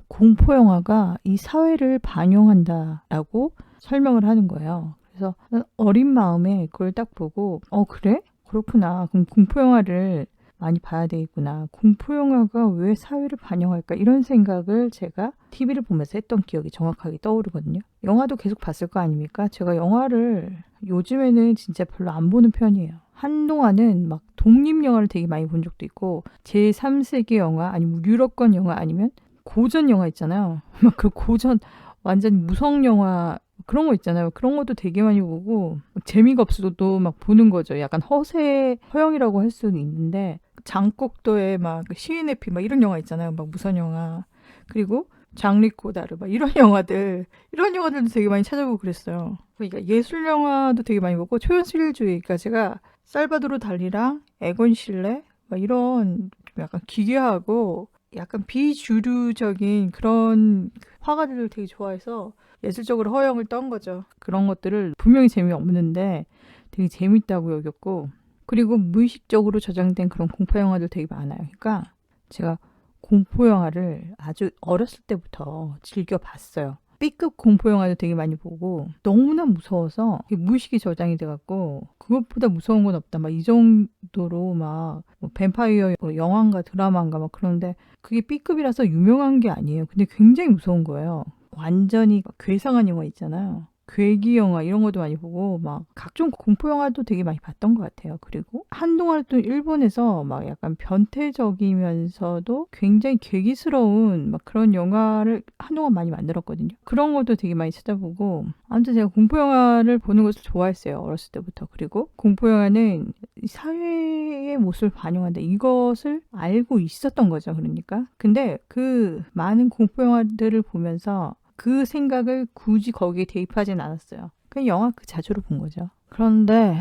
공포 영화가 이 사회를 반영한다라고 설명을 하는 거예요. 그래서 어린 마음에 그걸 딱 보고 그래? 그렇구나. 그럼 공포 영화를 많이 봐야 되겠구나. 공포 영화가 왜 사회를 반영할까? 이런 생각을 제가 TV를 보면서 했던 기억이 정확하게 떠오르거든요. 영화도 계속 봤을 거 아닙니까? 제가 영화를 요즘에는 진짜 별로 안 보는 편이에요. 한동안은 막 독립영화를 되게 많이 본 적도 있고 제3세계 영화 아니면 유럽권 영화 아니면 고전 영화 있잖아요. 막 그 고전 완전 무성 영화 그런 거 있잖아요. 그런 것도 되게 많이 보고 막 재미가 없어도 막 보는 거죠. 약간 허영이라고 할 수는 있는데 장곡도의 막 시인의 피 막 이런 영화 있잖아요. 막 무선 영화 그리고 장리 코다르 막 이런 영화들도 되게 많이 찾아보고 그랬어요. 그러니까 예술 영화도 되게 많이 보고 초현실주의 그러니까 제가 살바도르 달리랑 에곤 실레 막 이런 좀 약간 기괴하고 약간 비주류적인 그런 화가들을 되게 좋아해서 예술적으로 허영을 떤 거죠. 그런 것들을 분명히 재미없는데 되게 재밌다고 여겼고 그리고 무의식적으로 저장된 그런 공포 영화들 되게 많아요. 그러니까 제가 공포 영화를 아주 어렸을 때부터 즐겨 봤어요. B급 공포 영화도 되게 많이 보고 너무나 무서워서 무의식이 저장이 돼갖고 그것보다 무서운 건 없다. 막 이 정도로 막뭐 뱀파이어 영화인가 드라마인가 막 그런데 그게 B급이라서 유명한 게 아니에요. 근데 굉장히 무서운 거예요. 완전히 괴상한 영화 있잖아요. 괴기 영화 이런 것도 많이 보고 막 각종 공포 영화도 되게 많이 봤던 것 같아요. 그리고 한동안 또 일본에서 막 약간 변태적이면서도 굉장히 괴기스러운 막 그런 영화를 한동안 많이 만들었거든요. 그런 것도 되게 많이 찾아보고 아무튼 제가 공포 영화를 보는 것을 좋아했어요. 어렸을 때부터. 그리고 공포 영화는 사회의 모습을 반영한다. 이것을 알고 있었던 거죠. 그러니까. 근데 그 많은 공포 영화들을 보면서 그 생각을 굳이 거기에 대입하진 않았어요. 그냥 영화 그 자체로 본 거죠. 그런데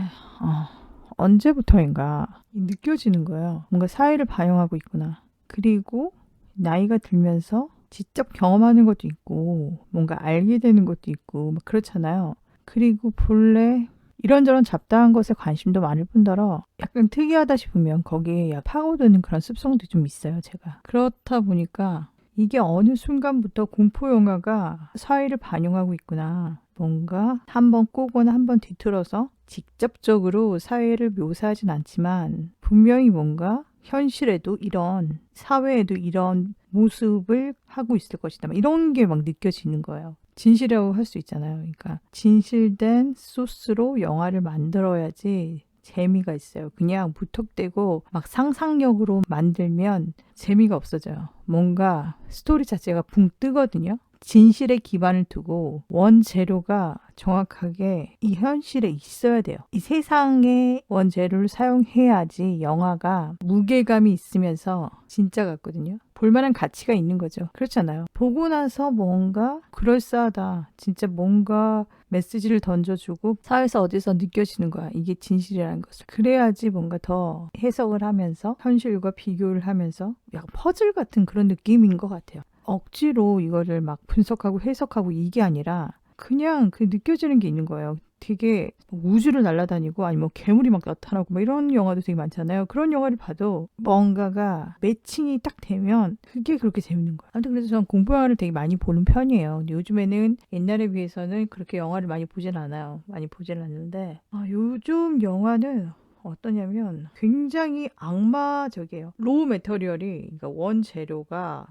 언제부터인가 느껴지는 거예요. 뭔가 사회를 반영하고 있구나. 그리고 나이가 들면서 직접 경험하는 것도 있고 뭔가 알게 되는 것도 있고 막 그렇잖아요. 그리고 본래 이런저런 잡다한 것에 관심도 많을 뿐더러 약간 특이하다 싶으면 거기에 파고드는 그런 습성도 좀 있어요, 제가. 그렇다 보니까 이게 어느 순간부터 공포 영화가 사회를 반영하고 있구나. 뭔가 한번 꼬거나 한번 뒤틀어서 직접적으로 사회를 묘사하진 않지만 분명히 뭔가 현실에도 이런 사회에도 이런 모습을 하고 있을 것이다. 이런 게 막 느껴지는 거예요. 진실이라고 할 수 있잖아요. 그러니까 진실된 소스로 영화를 만들어야지 재미가 있어요. 그냥 무턱대고 막 상상력으로 만들면 재미가 없어져요. 뭔가 스토리 자체가 붕 뜨거든요. 진실에 기반을 두고 원재료가 정확하게 이 현실에 있어야 돼요. 이 세상의 원재료를 사용해야지 영화가 무게감이 있으면서 진짜 같거든요. 볼만한 가치가 있는 거죠. 그렇잖아요. 보고 나서 뭔가 그럴싸하다. 진짜 뭔가 메시지를 던져주고 사회에서 어디서 느껴지는 거야. 이게 진실이라는 것을. 그래야지 뭔가 더 해석을 하면서 현실과 비교를 하면서 약간 퍼즐 같은 그런 느낌인 것 같아요. 억지로 이거를 막 분석하고 해석하고 이게 아니라 그냥 그 느껴지는 게 있는 거예요. 되게 우주를 날아다니고 아니면 괴물이 막 나타나고 막 이런 영화도 되게 많잖아요. 그런 영화를 봐도 뭔가가 매칭이 딱 되면 그게 그렇게 재밌는 거예요. 아무튼 그래서 저는 공포 영화를 되게 많이 보는 편이에요. 근데 요즘에는 옛날에 비해서는 그렇게 영화를 많이 보진 않아요. 많이 보진 않는데 요즘 영화는 어떠냐면 굉장히 악마적이에요. 로우 메터리얼이 그러니까 원재료와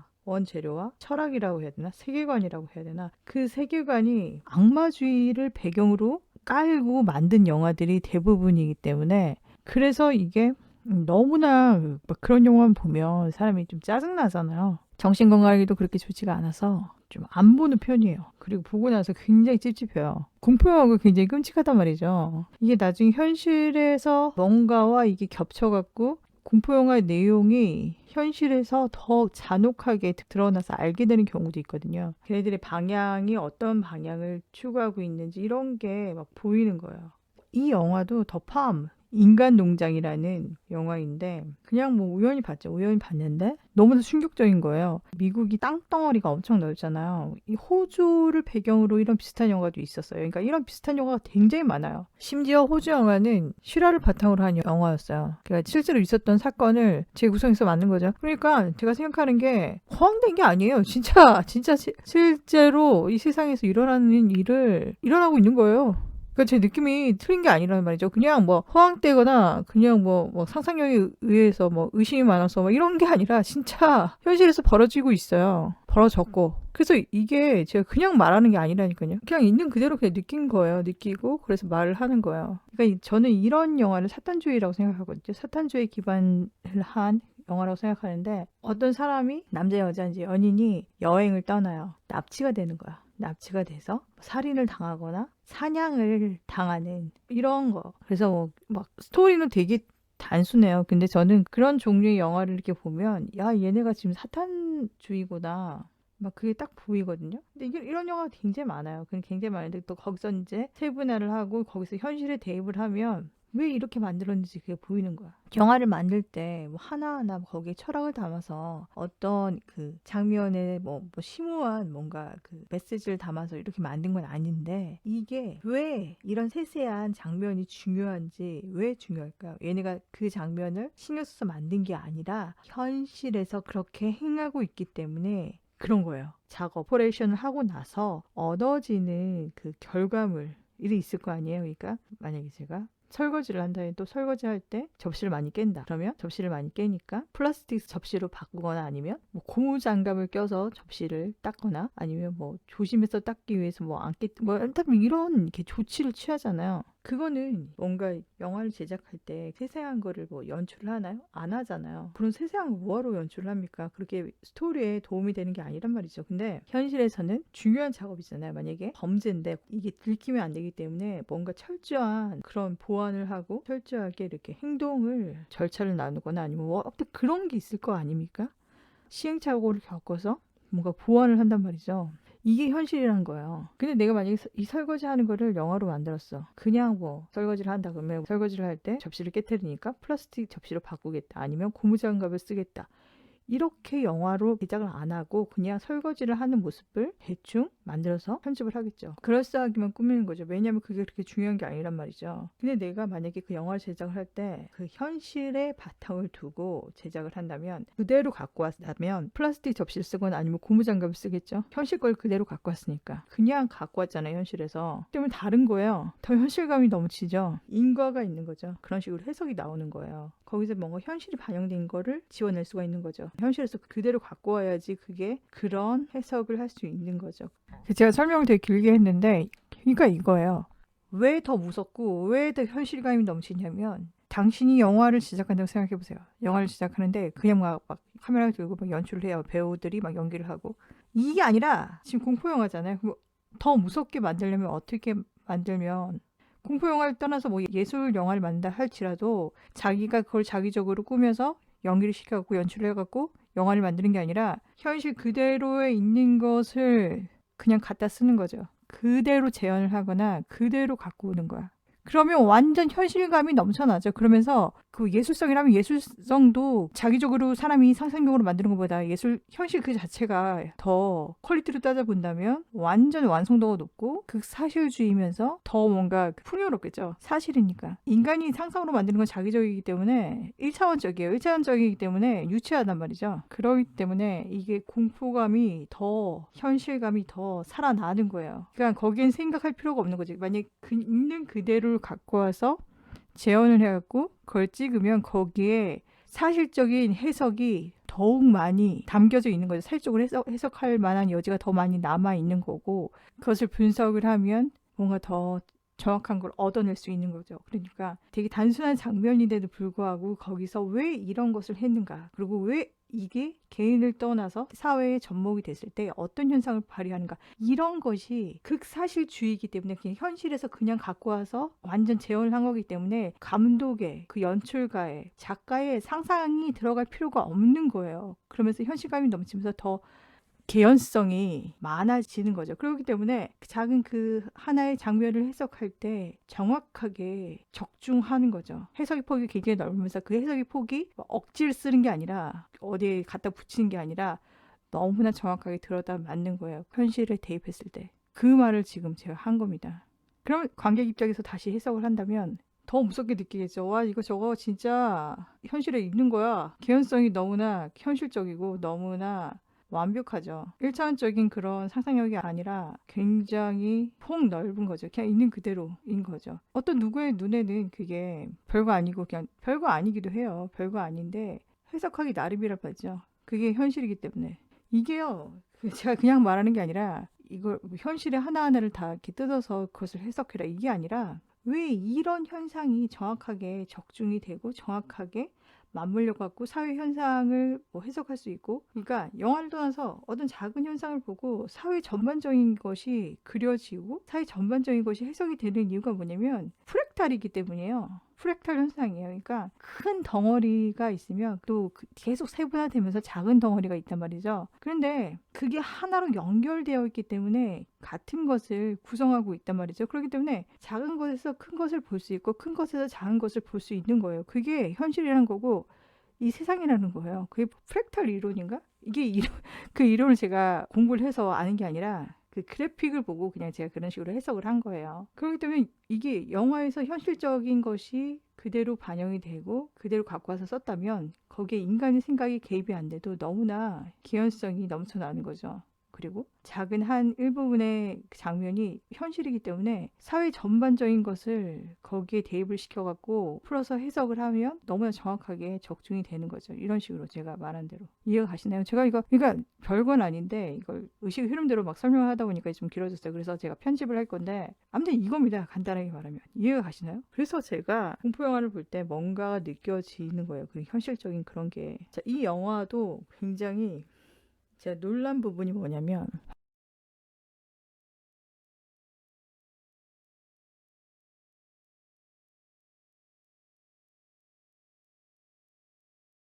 철학이라고 해야 되나? 세계관이라고 해야 되나? 그 세계관이 악마주의를 배경으로 깔고 만든 영화들이 대부분이기 때문에 그래서 이게 너무나 막 그런 영화만 보면 사람이 좀 짜증나잖아요. 정신건강에도 그렇게 좋지가 않아서 좀 안 보는 편이에요. 그리고 보고 나서 굉장히 찝찝해요. 공포영화가 굉장히 끔찍하단 말이죠. 이게 나중에 현실에서 뭔가와 이게 겹쳐갖고 공포영화의 내용이 현실에서 더 잔혹하게 드러나서 알게 되는 경우도 있거든요. 걔네들의 방향이 어떤 방향을 추구하고 있는지 이런 게 막 보이는 거예요. 이 영화도 더 팜, 인간농장이라는 영화인데 그냥 뭐 우연히 봤죠. 우연히 봤는데 너무나 충격적인 거예요. 미국이 땅덩어리가 엄청 넓잖아요. 이 호주를 배경으로 이런 비슷한 영화도 있었어요. 그러니까 이런 비슷한 영화가 굉장히 많아요. 심지어 호주 영화는 실화를 바탕으로 한 영화였어요. 그러니까 실제로 있었던 사건을 재구성해서 만든 거죠. 그러니까 제가 생각하는 게 허황된 게 아니에요. 진짜 실제로 이 세상에서 일어나는 일을 일어나고 있는 거예요. 그러니까 제 느낌이 틀린 게 아니라는 말이죠. 그냥 뭐 허황되거나 그냥 뭐 상상력에 의해서 뭐 의심이 많아서 뭐 이런 게 아니라 진짜 현실에서 벌어지고 있어요. 벌어졌고. 그래서 이게 제가 그냥 말하는 게 아니라니까요. 그냥 있는 그대로 그냥 느낀 거예요. 느끼고 그래서 말을 하는 거예요. 그러니까 저는 이런 영화를 사탄주의라고 생각하거든요. 사탄주의에 기반을 한 영화라고 생각하는데 어떤 사람이 남자 여자인지 연인이 여행을 떠나요. 납치가 되는 거야. 납치가 돼서 살인을 당하거나 사냥을 당하는 이런 거. 그래서 뭐 막 스토리는 되게 단순해요. 근데 저는 그런 종류의 영화를 이렇게 보면 야 얘네가 지금 사탄주의구나. 막 그게 딱 보이거든요. 근데 이런 영화가 굉장히 많아요. 굉장히 많은데 또 거기서 이제 세분화를 하고 거기서 현실에 대입을 하면 왜 이렇게 만들었는지 그게 보이는 거야. 영화를 만들 때 뭐 하나하나 거기에 철학을 담아서 어떤 그 장면에 뭐 심오한 뭔가 그 메시지를 담아서 이렇게 만든 건 아닌데 이게 왜 이런 세세한 장면이 중요한지 왜 중요할까요? 얘네가 그 장면을 신경 써서 만든 게 아니라 현실에서 그렇게 행하고 있기 때문에 그런 거예요. 작업, 오퍼레이션을 하고 나서 얻어지는 그 결과물 일이 있을 거 아니에요. 그러니까 만약에 제가 설거지를 한다면 또 설거지할 때 접시를 많이 깬다. 그러면 접시를 많이 깨니까 플라스틱 접시로 바꾸거나 아니면 뭐 고무장갑을 껴서 접시를 닦거나 아니면 뭐 조심해서 닦기 위해서 뭐 안 깨, 뭐 일단 이런 이렇게 조치를 취하잖아요. 그거는 뭔가 영화를 제작할 때 세세한 거를 뭐 연출을 하나요? 안 하잖아요. 그런 세세한 거 뭐하러 연출을 합니까? 그렇게 스토리에 도움이 되는 게 아니란 말이죠. 근데 현실에서는 중요한 작업이잖아요. 만약에 범죄인데 이게 들키면 안 되기 때문에 뭔가 철저한 그런 보완을 하고 철저하게 이렇게 행동을 절차를 나누거나 아니면 뭐 어떤 그런 게 있을 거 아닙니까? 시행착오를 겪어서 뭔가 보완을 한단 말이죠. 이게 현실이란 거예요. 근데 내가 만약에 이 설거지 하는 거를 영화로 만들었어. 그냥 뭐 설거지를 한다 그러면 설거지를 할 때 접시를 깨트리니까 플라스틱 접시로 바꾸겠다. 아니면 고무장갑을 쓰겠다. 이렇게 영화로 제작을 안 하고 그냥 설거지를 하는 모습을 대충 만들어서 편집을 하겠죠. 그럴싸하기만 꾸미는 거죠. 왜냐하면 그게 그렇게 중요한 게 아니란 말이죠. 근데 내가 만약에 그 영화를 제작을 할 때 그 현실의 바탕을 두고 제작을 한다면 그대로 갖고 왔다면 플라스틱 접시를 쓰거나 아니면 고무장갑을 쓰겠죠. 현실 걸 그대로 갖고 왔으니까. 그냥 갖고 왔잖아요. 현실에서. 때문에 다른 거예요. 더 현실감이 넘치죠. 인과가 있는 거죠. 그런 식으로 해석이 나오는 거예요. 거기서 뭔가 현실이 반영된 거를 지워낼 수가 있는 거죠. 현실에서 그대로 갖고 와야지 그게 그런 해석을 할 수 있는 거죠. 제가 설명을 되게 길게 했는데 그러니까 이거예요. 왜 더 무섭고 왜 더 현실감이 넘치냐면 당신이 영화를 제작한다고 생각해보세요. 영화를 제작하는데 그냥 막 카메라 들고 막 연출을 해요. 배우들이 막 연기를 하고 이게 아니라 지금 공포 영화잖아요. 더 무섭게 만들려면 어떻게 만들면 공포 영화를 떠나서 뭐 예술 영화를 만든다 할지라도 자기가 그걸 자기적으로 꾸며서 연기를 시켜갖고 연출을 해갖고 영화를 만드는 게 아니라 현실 그대로에 있는 것을 그냥 갖다 쓰는 거죠. 그대로 재현을 하거나 그대로 갖고 오는 거야. 그러면 완전 현실감이 넘쳐나죠. 그러면서 그 예술성이라면 예술성도 자기적으로 사람이 상상력으로 만드는 것보다 현실 그 자체가 더 퀄리티로 따져본다면 완전 완성도가 높고 극사실주의면서 더 뭔가 풍요롭겠죠. 사실이니까. 인간이 상상으로 만드는 건 자기적이기 때문에 1차원적이에요. 1차원적이기 때문에 유치하단 말이죠. 그렇기 때문에 이게 공포감이 더 현실감이 더 살아나는 거예요. 그러니까 거기엔 생각할 필요가 없는 거지. 만약 있는 그대로 갖고 와서 재현을 해갖고 그걸 찍으면 거기에 사실적인 해석이 더욱 많이 담겨져 있는 거죠. 사실적으로 해석할 만한 여지가 더 많이 남아 있는 거고 그것을 분석을 하면 뭔가 더 정확한 걸 얻어낼 수 있는 거죠. 그러니까 되게 단순한 장면인데도 불구하고 거기서 왜 이런 것을 했는가 그리고 왜 이게 개인을 떠나서 사회에 접목이 됐을 때 어떤 현상을 발휘하는가 이런 것이 극사실주의이기 때문에 그냥 현실에서 그냥 갖고 와서 완전 재현을 한 거기 때문에 감독의 그 연출가의 작가의 상상이 들어갈 필요가 없는 거예요. 그러면서 현실감이 넘치면서 더 개연성이 많아지는 거죠. 그렇기 때문에 작은 그 하나의 장면을 해석할 때 정확하게 적중하는 거죠. 해석의 폭이 굉장히 넓으면서 그 해석의 폭이 억지를 쓰는 게 아니라 어디에 갖다 붙이는 게 아니라 너무나 정확하게 들어다 맞는 거예요. 현실에 대입했을 때. 그 말을 지금 제가 한 겁니다. 그럼 관객 입장에서 다시 해석을 한다면 더 무섭게 느끼겠죠. 와, 이거 저거 진짜 현실에 있는 거야. 개연성이 너무나 현실적이고 너무나 완벽하죠. 1차원적인 그런 상상력이 아니라 굉장히 폭 넓은 거죠. 그냥 있는 그대로인 거죠. 어떤 누구의 눈에는 그게 별거 아니고 그냥 별거 아니기도 해요. 별거 아닌데 해석하기 나름이라 하죠. 그게 현실이기 때문에. 이게요, 제가 그냥 말하는 게 아니라 이걸 현실의 하나하나를 다 이렇게 뜯어서 그것을 해석해라 이게 아니라 왜 이런 현상이 정확하게 적중이 되고 정확하게 맞물려 갖고 사회 현상을 뭐 해석할 수 있고, 그러니까 영화를 떠나서 어떤 작은 현상을 보고 사회 전반적인 것이 그려지고 사회 전반적인 것이 해석이 되는 이유가 뭐냐면 프랙탈이기 때문이에요. 프랙탈 현상이에요. 그러니까 큰 덩어리가 있으면 또 계속 세분화되면서 작은 덩어리가 있단 말이죠. 그런데 그게 하나로 연결되어 있기 때문에 같은 것을 구성하고 있단 말이죠. 그렇기 때문에 작은 것에서 큰 것을 볼 수 있고 큰 것에서 작은 것을 볼 수 있는 거예요. 그게 현실이라는 거고 이 세상이라는 거예요. 그게 프랙탈 이론인가? 이게 그 이론을 제가 공부를 해서 아는 게 아니라 그 그래픽을 보고 그냥 제가 그런 식으로 해석을 한 거예요. 그렇기 때문에 이게 영화에서 현실적인 것이 그대로 반영이 되고 그대로 갖고 와서 썼다면 거기에 인간의 생각이 개입이 안 돼도 너무나 개연성이 넘쳐나는 거죠. 그리고 작은 한 일부분의 장면이 현실이기 때문에 사회 전반적인 것을 거기에 대입을 시켜갖고 풀어서 해석을 하면 너무나 정확하게 적중이 되는 거죠. 이런 식으로 제가 말한 대로. 이해가 가시나요? 제가 이거, 그러니까 별건 아닌데 이걸 의식의 흐름대로 막 설명을 하다 보니까 좀 길어졌어요. 그래서 제가 편집을 할 건데 아무튼 이겁니다. 간단하게 말하면. 이해가 가시나요? 그래서 제가 공포영화를 볼 때 뭔가가 느껴지는 거예요. 그 현실적인 그런 게. 자, 이 영화도 굉장히 제가 놀란 부분이 뭐냐면